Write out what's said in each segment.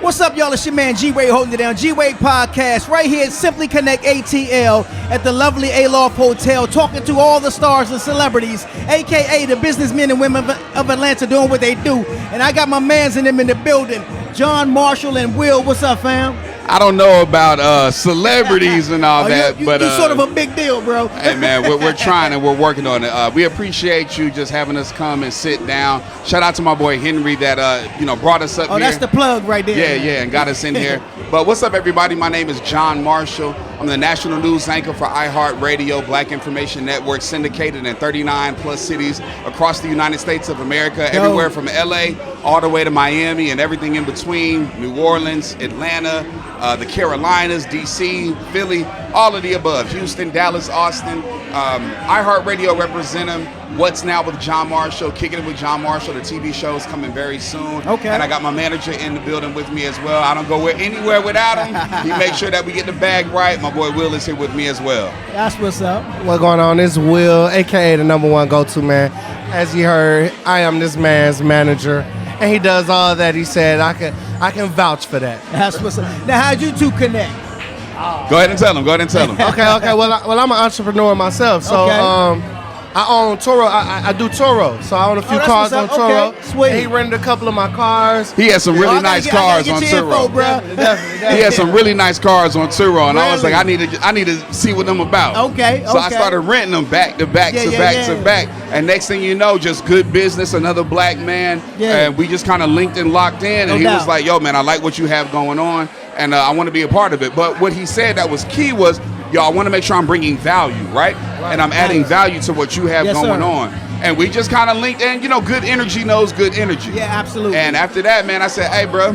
What's up, y'all? It's your man G-Wade holding it down. G-Wade Podcast right here at Simply Connect ATL at the lovely Aloft Hotel, talking to all the stars and celebrities, a.k.a. the businessmen and women of Atlanta doing what they do. And I got my mans in them in the building, John, Marshall, and Will. What's up, fam? I don't know about celebrities and all that, but you're sort of a big deal, bro. Hey, man, we're trying and we're working on it. We appreciate you just having us come and sit down. Shout out to my boy Henry that brought us up here. Oh, that's the plug right there. Yeah, and got us in here. But what's up, everybody? My name is John Marshall. I'm the national news anchor for iHeartRadio, Black Information Network, syndicated in 39 plus cities across the United States of America, everywhere from LA all the way to Miami and everything in between, New Orleans, Atlanta, the Carolinas, DC, Philly, all of the above, Houston, Dallas, Austin. iHeartRadio representing What's Now with John Marshall, Kicking It with John Marshall. The TV show is coming very soon. Okay. And I got my manager in the building with me as well. I don't go anywhere without him. He makes sure that we get the bag right. My boy Will is here with me as well. That's what's up. What's going on? This is Will, a.k.a. the number one go-to man. As you heard, I am this man's manager. And he does all that. He said, I can vouch for that. That's what's up. Now, how'd you two connect? Go ahead and tell him. Okay. Well, I'm an entrepreneur myself. So, I own Toro. I do Toro. So I own a few cars on Toro. Okay, sweet. And he rented a couple of my cars. He has some really nice cars on Turo. Definitely. He has some really nice cars on Turo, and I was like, I need to see what them about. Okay. So I started renting them back to back to back. And next thing you know, just good business, another black man. Yeah. And we just kind of linked and locked in. And he was like, yo, man, I like what you have going on, and I want to be a part of it. But what he said that was key was, yo, I want to make sure I'm bringing value, right? And I'm adding value to what you have going on. And we just kind of linked in. You know, good energy knows good energy. Yeah, absolutely. And after that, man, I said, hey, bro,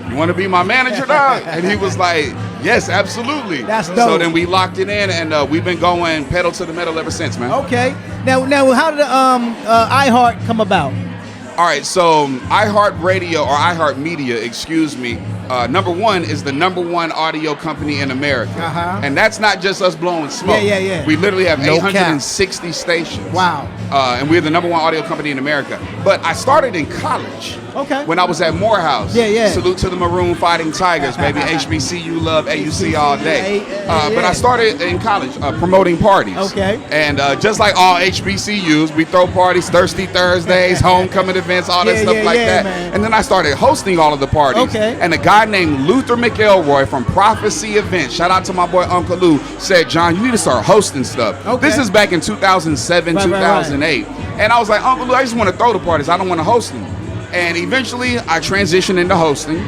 you want to be my manager, dog? And he was like, yes, absolutely. That's dope. So then we locked it in, and we've been going pedal to the metal ever since, man. Okay. Now, how did iHeart come about? All right, so iHeartRadio, or iHeartMedia, excuse me, number one is the number one audio company in America. And that's not just us blowing smoke. Yeah. We literally have 860 stations. Wow. And we're the number one audio company in America. But I started in college. Okay. When I was at Morehouse. Yeah. Salute to the Maroon Fighting Tigers, baby. HBCU love AUC all day. But I started in college promoting parties. Okay. And just like all HBCUs, we throw parties, Thirsty Thursdays, homecoming events, all that stuff like that. Man. And then I started hosting all of the parties. Okay. And a guy named Luther McElroy from Prophecy Events, shout out to my boy Uncle Lou, said, John, you need to start hosting stuff. Okay. This is back in 2007, 2008. And I was like, Uncle Lou, I just want to throw the parties. I don't want to host them. And eventually, I transitioned into hosting.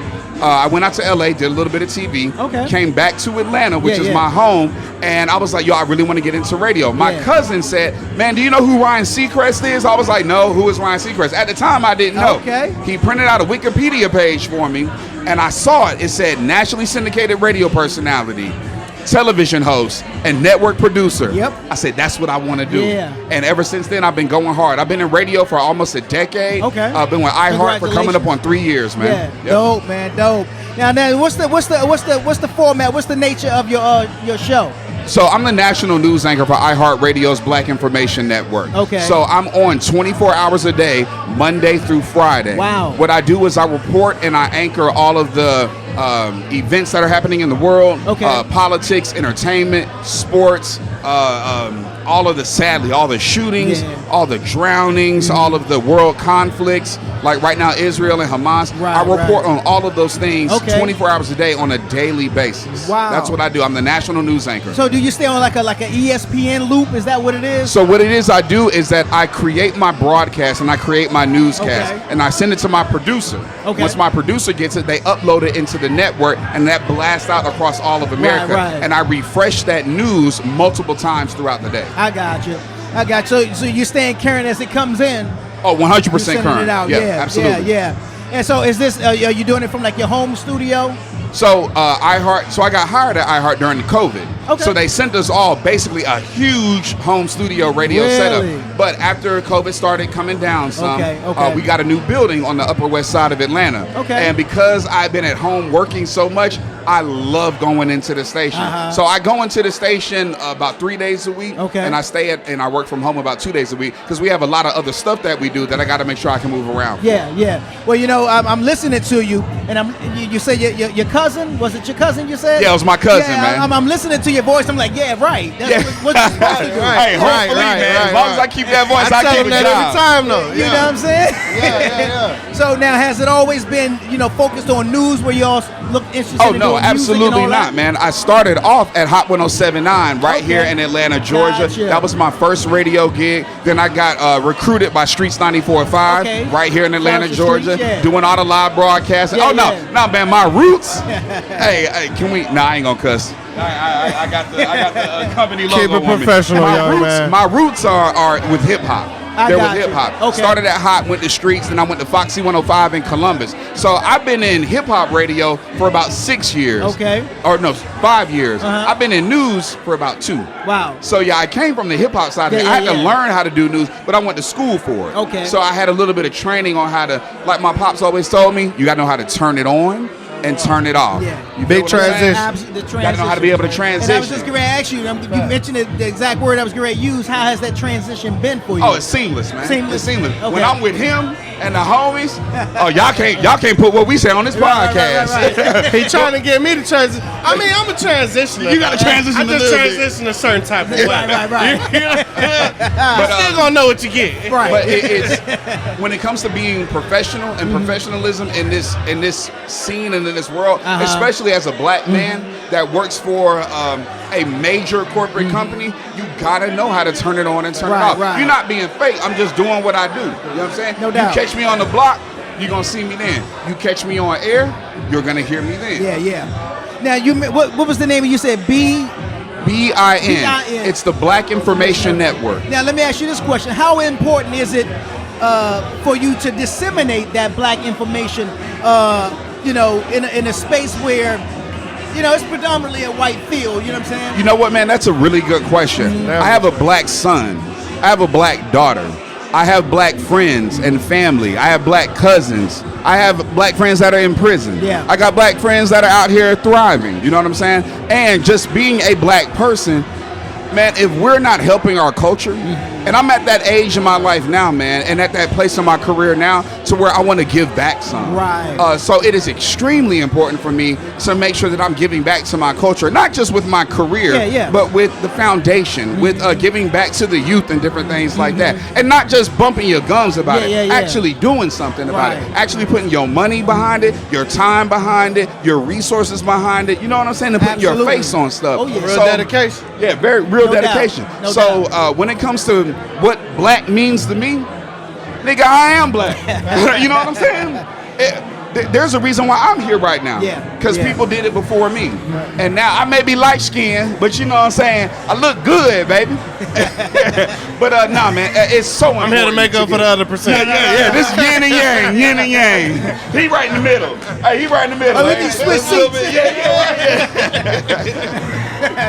I went out to LA, did a little bit of TV, came back to Atlanta, which is my home, and I was like, yo, I really want to get into radio. My cousin said, man, do you know who Ryan Seacrest is? I was like, no, who is Ryan Seacrest? At the time, I didn't know. He printed out a Wikipedia page for me, and I saw it. It said nationally syndicated radio personality, television host, and network producer. I said, that's what I want to do. And ever since then, I've been going hard. I've been in radio for almost a decade. I've been with iHeart for coming up on 3 years, man. Dope, man, dope. Now, what's the format? What's the nature of your show? So I'm the national news anchor for iHeartRadio's Black Information Network. So I'm on 24 hours a day, Monday through Friday. Wow. What I do is I report and I anchor all of the events that are happening in the world, politics, entertainment, sports, all of the shootings, all the drownings, all of the world conflicts, like right now Israel and Hamas. I report on all of those things 24 hours a day on a daily basis. Wow. That's what I do. I'm the national news anchor. So do you stay on like an ESPN loop? Is that what it is? So what it is I do is that I create my broadcast and I create my newscast and I send it to my producer. Once my producer gets it, they upload it into the network and that blasts out across all of America. And I refresh that news multiple times throughout the day. I got you. So you're staying current as it comes in. Oh, 100% current. It out. Yeah, absolutely. Yeah. And so is this, are you doing it from like your home studio? So I got hired at iHeart during the COVID. So they sent us all basically a huge home studio radio setup. But after COVID started coming down some, we got a new building on the Upper West Side of Atlanta. And because I've been at home working so much, I love going into the station. So I go into the station about 3 days a week. And I stay and I work from home about 2 days a week because we have a lot of other stuff that we do that I got to make sure I can move around. Yeah. Well, you know, I'm listening to you, and you say your cousin? Was it your cousin you said? Yeah, it was my cousin, man. I'm listening to your voice. I'm like, yeah, right. That's what you're supposed to do. Hey, hopefully, man. As long as I keep that voice, I keep it that every time, though. You know what I'm saying? Yeah. So now, has it always been, focused on news where you all look interested in no, doing music absolutely and all not, that? man. I started off at Hot 107.9 right here in Atlanta, Georgia. Gotcha. That was my first radio gig. Then I got recruited by Streets 94.5 right here in Atlanta, Georgia, doing all the live broadcasting. No, man, my roots. hey, can we? Nah, I ain't gonna cuss. I got the company logo. Keep it professional, young man. My roots are with hip hop. They're with hip hop. Started at Hot, went to Streets, then I went to Foxy 105 in Columbus. So I've been in hip hop radio for about 6 years. Or no, 5 years. I've been in news for about 2. Wow. So yeah, I came from the hip hop side of it. I had to learn how to do news, but I went to school for it. So I had a little bit of training on how to, like my pops always told me, you got to know how to turn it on and turn it off. Big transition. Absolutely, the transition. Got to know how to be able to transition. And I was just going to ask you, you mentioned the exact word I was going to use. How has that transition been for you? Oh, it's seamless, man. It's seamless. Okay. When I'm with him and the homies, y'all can't put what we say on this podcast. Right. He trying to get me to transition. I mean, I'm a transitioner. You got to transition I just transition a certain type of way. Right. But still gonna know what you get. Right. But it's when it comes to being professional and professionalism in this scene and in this world, especially as a black man that works for a major corporate company, you gotta know how to turn it on and turn it off. You're not being fake. I'm just doing what I do. You know what I'm saying? No doubt. You catch me on the block, you're gonna see me then. You catch me on air, you're gonna hear me then. Yeah. Now what was the name? You said BIN. It's the Black Information Network. Now let me ask you this question: how important is it for you to disseminate that black information? In a space where it's predominantly a white field. You know what I'm saying? You know what, man? That's a really good question. I have a black son. I have a black daughter. I have black friends and family. I have black cousins. I have black friends that are in prison. I got black friends that are out here thriving. You know what I'm saying? And just being a black person, man, if we're not helping our culture, and I'm at that age in my life now, man, and at that place in my career now to where I want to give back some. So it is extremely important for me to make sure that I'm giving back to my culture, not just with my career, but with the foundation, with giving back to the youth and different things like that. And not just bumping your gums about it, actually doing something about it, actually putting your money behind it, your time behind it, your resources behind it, you know what I'm saying, and putting your face on stuff. Real dedication. Yeah, very real dedication. When it comes to what black means to me, nigga, I am black. You know what I'm saying? There's a reason why I'm here right now. Because people did it before me. And now I may be light skinned, but you know what I'm saying? I look good, baby. But nah, man, it's so important. I'm here to make up for the other percent. Yeah, this is yin and yang. He right in the middle. Hey, he right in the middle. Let me switch seats. Yeah.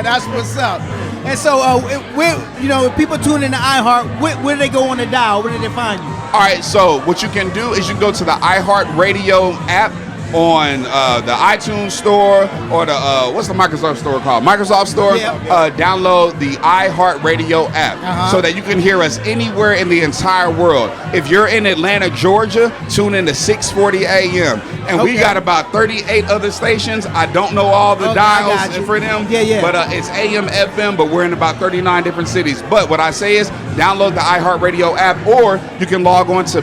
That's what's up. And so, if people tune in to iHeart, where do they go on the dial? Where do they find you? All right, so what you can do is you can go to the iHeart Radio app on the iTunes store or the what's the Microsoft store called? Microsoft Store. Download the iHeart Radio app so that you can hear us anywhere in the entire world. If you're in Atlanta, Georgia, tune in to 6:40 a.m. And we got about 38 other stations. I don't know all the dials for them, but it's AM, FM, but we're in about 39 different cities. But what I say is download the iHeart Radio app, or you can log on to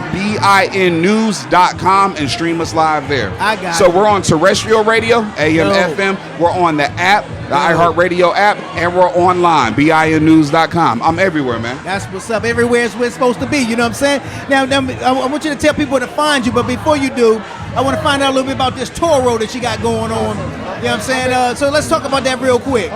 binnews.com and stream us live there. So we're on terrestrial radio, AM, FM. We're on the app, the iHeart Radio app, and we're online, binnews.com. I'm everywhere, man. That's what's up. Everywhere is where it's supposed to be. You know what I'm saying? Now, I want you to tell people to find you, but before you do, I want to find out a little bit about this tour road that you got going on. You know what I'm saying? So let's talk about that real quick.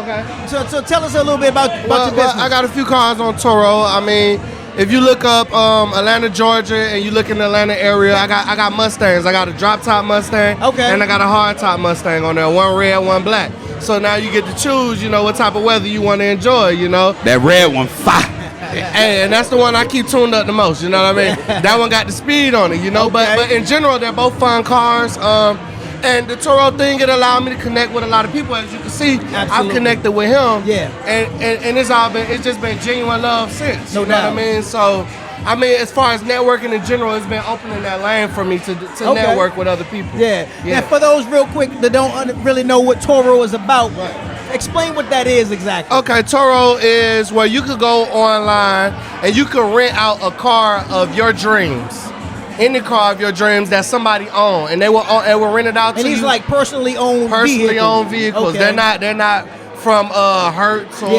So tell us a little bit about your business. I got a few cars on Toro. I mean, if you look up Atlanta, Georgia, and you look in the Atlanta area, I got Mustangs. I got a drop top Mustang, and I got a hard top Mustang on there. One red, one black. So now you get to choose, what type of weather you want to enjoy, That red one, fire. Hey, and that's the one I keep tuned up the most, you know what I mean? That one got the speed on it, But in general, they're both fun cars. And the Toro thing, it allowed me to connect with a lot of people. As you can see, I've connected with him. Yeah. And it's just been genuine love since. No you know doubt. what I mean? So, I mean, as far as networking in general, it's been opening that lane for me to network with other people. Yeah. And for those real quick that don't really know what Toro is about, explain what that is exactly. Okay, Toro is where you could go online and you could rent out a car of your dreams. Any car of your dreams that somebody owned, and they will rent it out to you. And these like personally owned vehicles. Okay. They're not from Hertz or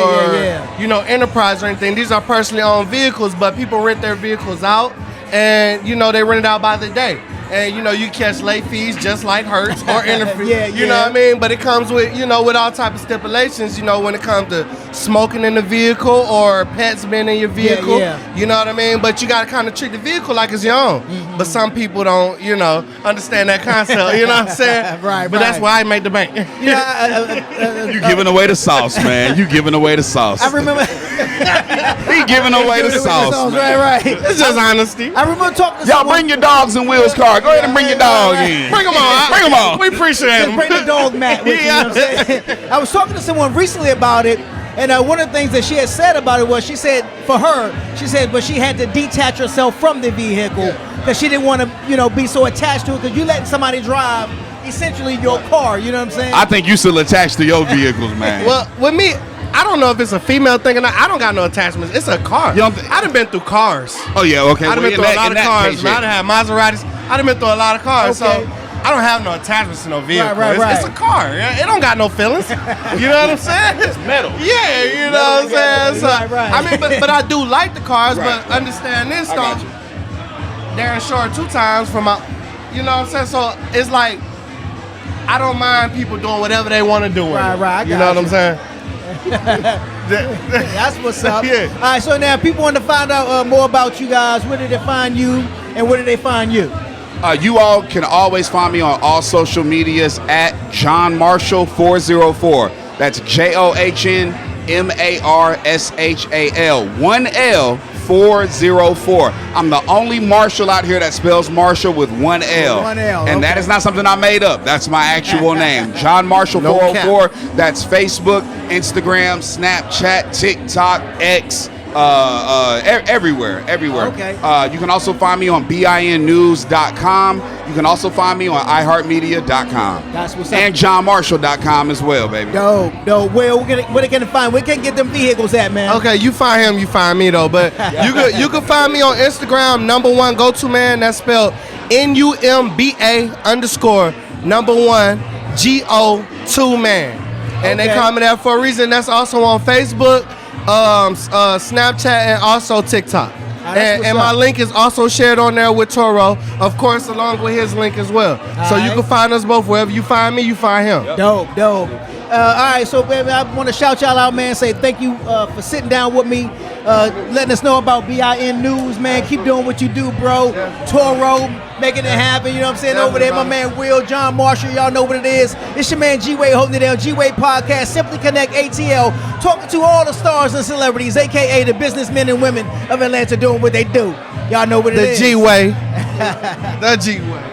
you know, Enterprise or anything. These are personally owned vehicles, but people rent their vehicles out, and you know, they rent it out by the day. And you know, you catch late fees just like Hertz or Enterprise. You know what I mean? But it comes with, you know, with all type of stipulations, you know, when it comes to smoking in the vehicle or pets being in your vehicle. You know what I mean? But you gotta kind of treat the vehicle like it's your own. But some people don't, you know, understand that concept. You know what I'm saying? But that's why I make the bank. You giving away the sauce, man. You giving away the sauce. I remember he giving away the sauce. Right. It's just honesty. I remember talking to Y'all someone. bring your dogs in Will's car. Go ahead and bring your dog in. Bring them on. Bring them on. We appreciate them. Bring the dog mat with you, know what I'm saying? I was talking to someone recently about it, and one of the things that she had said about it was, she said for her, she said, but she had to detach herself from the vehicle because she didn't want to, you know, be so attached to it, because you letting somebody drive essentially your car, you know what I'm saying? I think you still attached to your vehicles, man. Well, with me, I don't know if it's a female thing or not. I don't got no attachments. It's a car. I done been through cars. Oh, yeah, okay. I done been through a lot of cars. I done had Maseratis. I done been through a lot of cars. Okay. So I don't have no attachments to no vehicle. Right. It's a car. It don't got no feelings. You know what I'm saying? It's metal. Yeah, you know what I'm saying? So, Right. I mean, but I do like the cars, but understand this, though. got you. They're insured 2 times for my, you know what I'm saying? So it's like, I don't mind people doing whatever they want to do. Right. You know what I'm saying? That's what's up. Yeah. All right, so now if people want to find out more about you guys, where did they find you, and where did they find you? You all can always find me on all social medias at John Marshall 404. That's JOHN MARSHAL 1L 404. I'm the only Marshall out here that spells Marshall with 1L. 1L, and that is not something I made up. That's my actual name. John Marshall 404. That's Facebook, Instagram, Snapchat, TikTok, X, everywhere. Okay. You can also find me on BINnews.com. You can also find me on iHeartMedia.com. That's what's up. And JohnMarshall.com as well, baby. Dope. Where they can find? Where can get them vehicles at, man? Okay, you find him, you find me though. But you can find me on Instagram, #1 go-to man. That's spelled NUMBA_1 GO2 man. And they call me that for a reason. That's also on Facebook, Snapchat, and also TikTok. And my link is also shared on there with Toro, of course, along with his link as well. So you can find us both. Wherever you find me, you find him. Dope. All right, so baby, I want to shout y'all out, man. Say thank you for sitting down with me, letting us know about BIN News, man. Keep doing what you do, bro. Toro, making it happen. You know what I'm saying? Over there, my man Will, John Marshall. Y'all know what it is. It's your man G-Wade holding it down. G-Wade Podcast, Simply Connect ATL, talking to all the stars and celebrities, a.k.a. the businessmen and women of Atlanta doing what they do. Y'all know what it is. The G-Way. The G-Way.